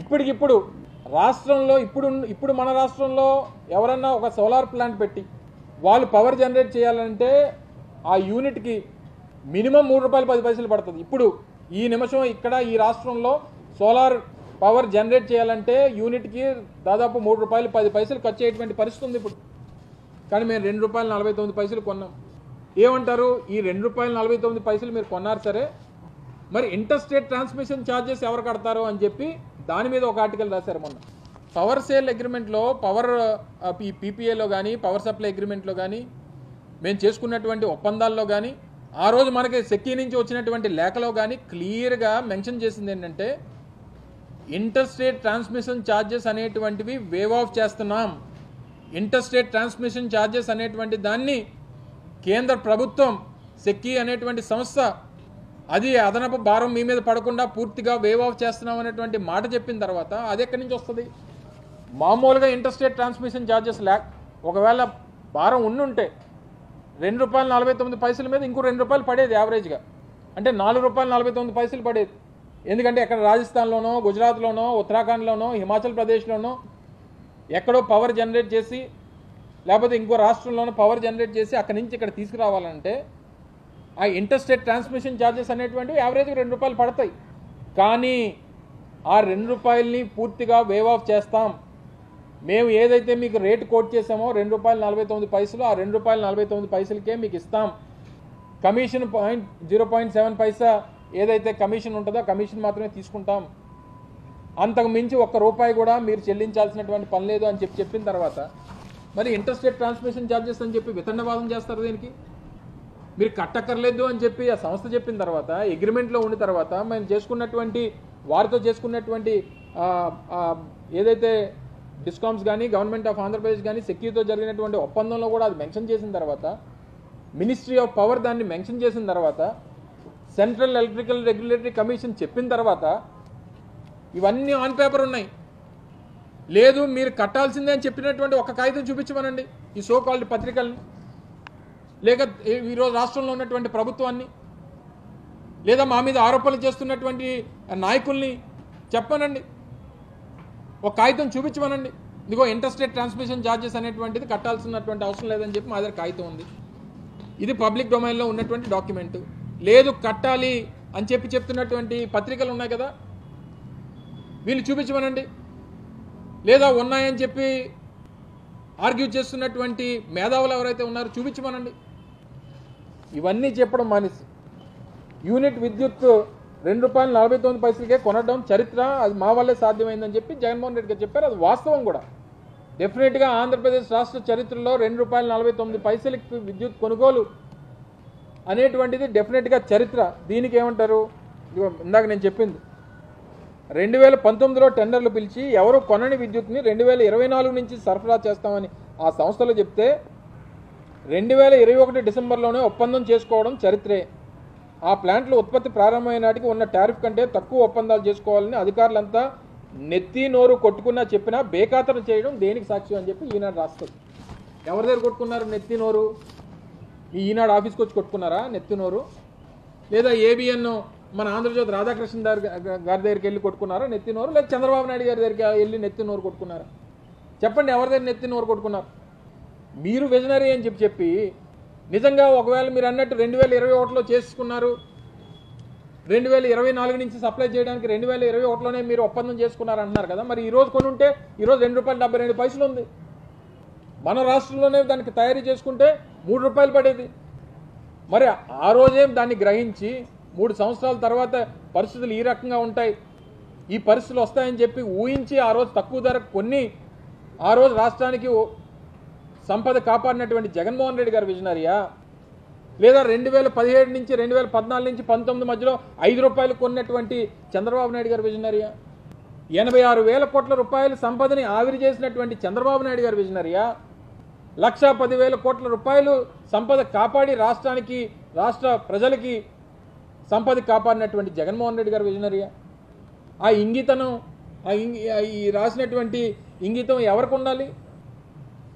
ఇప్పటికిప్పుడు రాష్ట్రంలో ఇప్పుడు మన రాష్ట్రంలో ఎవరన్నా ఒక సోలార్ ప్లాంట్ పెట్టి వాళ్ళు పవర్ జనరేట్ చేయాలంటే ఆ యూనిట్కి మినిమం ₹3.10 పడుతుంది. ఇప్పుడు ఈ నిమిషం ఇక్కడ ఈ రాష్ట్రంలో సోలార్ పవర్ జనరేట్ చేయాలంటే యూనిట్కి దాదాపు ₹3.10 ఖర్చు అయ్యేటువంటి పరిస్థితి ఉంది ఇప్పుడు. కానీ మేము ₹2.49 కొన్నాం. ఏమంటారు? ఈ ₹2.49 మీరు కొన్నారు సరే, మరి ఇంటర్ స్టేట్ ట్రాన్స్మిషన్ ఛార్జెస్ ఎవరు కడతారు అని చెప్పి దాని మీద ఒక ఆర్టికల్ రాశారు మొన్న. పవర్ సేల్ అగ్రిమెంట్లో పవర్ పీపీఏలో కానీ పవర్ సప్లై అగ్రిమెంట్లో కానీ మేము చేసుకున్నటువంటి ఒప్పందాల్లో కానీ ఆ రోజు మనకి సెక్కీ నుంచి వచ్చినటువంటి లేఖలో కానీ క్లియర్గా మెన్షన్ చేసింది ఏంటంటే ఇంటర్ స్టేట్ ట్రాన్స్మిషన్ ఛార్జెస్ అనేటువంటివి వేవ్ ఆఫ్ చేస్తున్నాం. ఇంటర్ స్టేట్ ట్రాన్స్మిషన్ ఛార్జెస్ అనేటువంటి దాన్ని కేంద్ర ప్రభుత్వం సెక్కీ అనేటువంటి సంస్థ అది అదనపు భారం మీ మీద పడకుండా పూర్తిగా వేవ్ ఆఫ్ చేస్తున్నాం అనేటువంటి మాట చెప్పిన తర్వాత అది ఎక్కడి నుంచి వస్తుంది? మామూలుగా ఇంటర్ స్టేట్ ట్రాన్స్మిషన్ ఛార్జెస్ ఒకవేళ భారం ఉండుంటే ₹2.49 మీద ఇంకో ₹2 పడేది యావరేజ్గా, అంటే ₹4.49 పడేది. ఎందుకంటే ఎక్కడ రాజస్థాన్లోనో గుజరాత్లోనో ఉత్తరాఖండ్లోనో హిమాచల్ ప్రదేశ్లోనో ఎక్కడో పవర్ జనరేట్ చేసి లేకపోతే ఇంకో రాష్ట్రంలోనో పవర్ జనరేట్ చేసి అక్కడి నుంచి ఇక్కడ తీసుకురావాలంటే ఆ ఇంటర్ స్టేట్ ట్రాన్స్మిషన్ ఛార్జెస్ అనేటువంటివి యావరేజ్గా ₹2 పడతాయి. కానీ ఆ ₹2ని పూర్తిగా వేవ్ ఆఫ్ చేస్తాం. మేము ఏదైతే మీకు రేటు కోట్ చేసామో ₹2.49 ఆ ₹2.49కే మీకు ఇస్తాం. కమిషన్ 0.7 ఏదైతే కమిషన్ ఉంటుందో కమిషన్ మాత్రమే తీసుకుంటాం. అంతకు మించి ₹1 కూడా మీరు చెల్లించాల్సినటువంటి పని లేదు అని చెప్పిన తర్వాత మరి ఇంటర్ స్టేట్ ట్రాన్స్మిషన్ ఛార్జెస్ అని చెప్పి వితండవాదం చేస్తారు. దీనికి మీరు కట్టక్కర్లేదు అని చెప్పి ఆ సంస్థ చెప్పిన తర్వాత అగ్రిమెంట్లో ఉన్న తర్వాత మేము చేసుకున్నటువంటి వారితో చేసుకున్నటువంటి ఏదైతే డిస్కామ్స్ కానీ గవర్నమెంట్ ఆఫ్ ఆంధ్రప్రదేశ్ కానీ సెక్యూరిటీతో జరిగినటువంటి ఒప్పందంలో కూడా అది మెన్షన్ చేసిన తర్వాత మినిస్ట్రీ ఆఫ్ పవర్ దాన్ని మెన్షన్ చేసిన తర్వాత సెంట్రల్ ఎలక్ట్రికల్ రెగ్యులేటరీ కమిషన్ చెప్పిన తర్వాత ఇవన్నీ ఆన్ పేపర్ ఉన్నాయి. లేదు మీరు కట్టాల్సిందే అని చెప్పినటువంటి ఒక కాగితం చూపించమనండి ఈ సో కాల్డ్ పత్రికల్ని, లేక ఈరోజు రాష్ట్రంలో ఉన్నటువంటి ప్రభుత్వాన్ని, లేదా మా మీద ఆరోపణలు చేస్తున్నటువంటి నాయకుల్ని చెప్పనండి, ఒక కాగితం చూపించమనండి. ఇదిగో ఇంటర్ స్టేట్ ట్రాన్స్మిషన్ ఛార్జెస్ అనేటువంటిది కట్టాల్సినటువంటి అవసరం లేదని చెప్పి మా దగ్గర కాగితం ఉంది. ఇది పబ్లిక్ డొమైన్లో ఉన్నటువంటి డాక్యుమెంట్. లేదు కట్టాలి అని చెప్పి చెప్తున్నటువంటి పత్రికలు ఉన్నాయి కదా, వీళ్ళు చూపించమనండి. లేదా ఉన్నాయని చెప్పి ఆర్గ్యూ చేస్తున్నటువంటి మేధావులు ఎవరైతే ఉన్నారో చూపించమనండి. ఇవన్నీ చెప్పడం మానేసి యూనిట్ విద్యుత్ ₹2.49 కొనడం చరిత్ర, అది మా వల్లే సాధ్యమైందని చెప్పి జగన్మోహన్ రెడ్డి గారు చెప్పారు. అది వాస్తవం కూడా. డెఫినెట్గా ఆంధ్రప్రదేశ్ రాష్ట్ర చరిత్రలో ₹2.49 విద్యుత్ కొనుగోలు అనేటువంటిది డెఫినెట్గా చరిత్ర. దీనికి ఏమంటారు? ఇందాక నేను చెప్పింది 2019లో టెండర్లు పిలిచి ఎవరు కొనని విద్యుత్ని 2024 నుంచి సరఫరా చేస్తామని ఆ సంస్థలో చెప్తే 2021 డిసెంబర్లోనే ఒప్పందం చేసుకోవడం చరిత్రే. ఆ ప్లాంట్లు ఉత్పత్తి ప్రారంభమైన నాటికి ఉన్న టారిఫ్ కంటే తక్కువ ఒప్పందాలు చేసుకోవాలని అధికారులంతా నెత్తి నోరు కొట్టుకున్నా చెప్పినా బేఖాతరు చేయడం దేనికి సాక్ష్యం అని చెప్పి ఈనాడు రాస్తుంది. ఎవరి దగ్గర కొట్టుకున్నారు నెత్తి నోరు? ఈ ఈనాడు ఆఫీస్కి వచ్చి కొట్టుకున్నారా నెత్తి నోరు? లేదా ఏబిఎన్ మన ఆంధ్రజ్యోతి రాధాకృష్ణ గారి దగ్గరికి వెళ్ళి కొట్టుకున్నారా నెత్తి నోరు? లేదా చంద్రబాబు నాయుడు గారి దగ్గరికి వెళ్ళి నెత్తి నోరు కొట్టుకున్నారా? చెప్పండి, ఎవరి దగ్గర నెత్తి నోరు కొట్టుకున్నారు? మీరు విజనరీ అని చెప్పి నిజంగా ఒకవేళ మీరు అన్నట్టు 2021లో చేసుకున్నారు, 2024 నుంచి సప్లై చేయడానికి 2021లోనే మీరు ఒప్పందం చేసుకున్నారు అంటున్నారు కదా, మరి ఈరోజు కొని ఉంటే ఈరోజు ₹2.72 ఉంది. మన రాష్ట్రంలోనే దానికి తయారీ చేసుకుంటే ₹3 పడేది. మరి ఆ రోజే దాన్ని గ్రహించి 3 సంవత్సరాల తర్వాత పరిస్థితులు ఈ రకంగా ఉంటాయి, ఈ పరిస్థితులు వస్తాయని చెప్పి ఊహించి ఆ రోజు తక్కువ ధరకు కొన్ని ఆ రోజు రాష్ట్రానికి సంపద కాపాడినటువంటి జగన్మోహన్ రెడ్డి గారు విజనరీయా? లేదా 2017 నుంచి 2014 నుంచి 2019 మధ్యలో ₹5 కొన్నటువంటి చంద్రబాబు నాయుడు గారు విజనరీయా? 86,000 కోట్ల రూపాయల సంపదని ఆవిరి చేసినటువంటి చంద్రబాబు నాయుడు గారు విజనరీయా? 1,10,000 కోట్ల రూపాయలు సంపద కాపాడి రాష్ట్రానికి రాష్ట్ర ప్రజలకి సంపద కాపాడినటువంటి జగన్మోహన్ రెడ్డి గారు విజనరీయా? ఆ ఇంగితనం ఈ రాసినటువంటి ఇంగితం ఎవరికి ఉండాలి?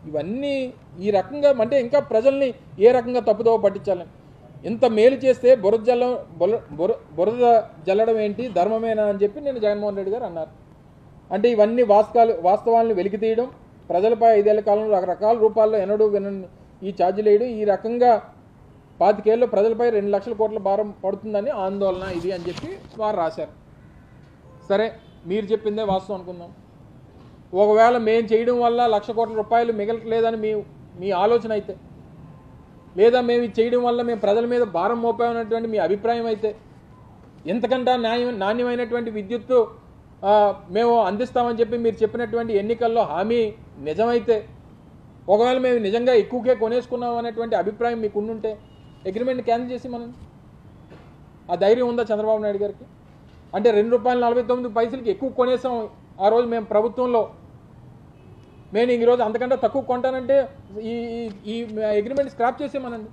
ఇవన్నీ ఈ రకంగా అంటే ఇంకా ప్రజల్ని ఏ రకంగా తప్పుదోవ పట్టించాలని ఇంత మేలు చేస్తే బురద జల్లడం ఏంటి ధర్మమేనా అని చెప్పి నేను జగన్మోహన్ రెడ్డి గారు అన్నారు. అంటే ఇవన్నీ వాస్తవాలను వెలికి తీయడం, ప్రజలపై 5 ఏళ్ల కాలంలో రకరకాల రూపాల్లో ఎన్నడూ వినని ఈ ఛార్జీలు వేయడం, ఈ రకంగా 25 ఏళ్ళలో ప్రజలపై 2 లక్షల కోట్ల భారం పడుతుందని ఆందోళన ఇది అని చెప్పి వారు రాశారు. సరే, మీరు చెప్పిందే వాస్తవం అనుకుందాం. ఒకవేళ మేము చేయడం వల్ల 1,00,000 కోట్ల రూపాయలు మిగలట్లేదని మీ ఆలోచన అయితే, లేదా మేము ఇది చేయడం వల్ల మేము ప్రజల మీద భారం మోపామన్నటువంటి మీ అభిప్రాయం అయితే, ఎంతకంటే నాణ్యమైనటువంటి విద్యుత్తు మేము అందిస్తామని చెప్పి మీరు చెప్పినటువంటి ఎన్నికల్లో హామీ నిజమైతే, ఒకవేళ మేము నిజంగా ఎక్కువకే కొనేసుకున్నాం అనేటువంటి అభిప్రాయం మీకు ఉండుంటే అగ్రిమెంట్ క్యాన్సిల్ చేసి మనం ఆ ధైర్యం ఉందా చంద్రబాబు నాయుడు గారికి? అంటే ₹2.49 ఎక్కువ కొనేసాం ఆ రోజు మేము ప్రభుత్వంలో, నేను ఈరోజు అంతకంటే తక్కువ కొంటానంటే ఈ అగ్రిమెంట్ స్క్రాప్ చేసేమనండి,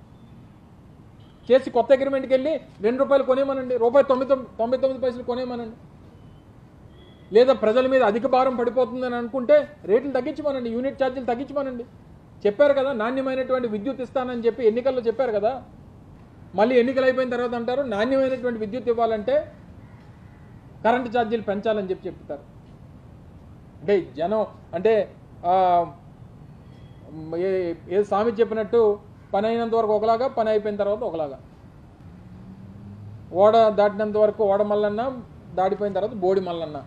చేసి కొత్త అగ్రిమెంట్కి వెళ్ళి ₹2 కొనేమనండి, ₹1.99 కొనేమనండి. లేదా ప్రజల మీద అధిక భారం పడిపోతుందని అనుకుంటే రేట్లు తగ్గించమనండి, యూనిట్ ఛార్జీలు తగ్గించమనండి. చెప్పారు కదా నాణ్యమైనటువంటి విద్యుత్ ఇస్తానని చెప్పి ఎన్నికల్లో చెప్పారు కదా. మళ్ళీ ఎన్నికలు అయిపోయిన తర్వాత అంటారు నాణ్యమైనటువంటి విద్యుత్ ఇవ్వాలంటే కరెంటు ఛార్జీలు పెంచాలని చెప్పి చెప్తారు. అంటే జనం అంటే ఏ స్వామి చెప్పినట్టు పని అయినంత వరకు ఒకలాగా, పని అయిపోయిన తర్వాత ఒకలాగా. ఓడ దాటినంత వరకు ఓడ మల్లన్న, దాటిపోయిన తర్వాత బోడి మల్లన్న.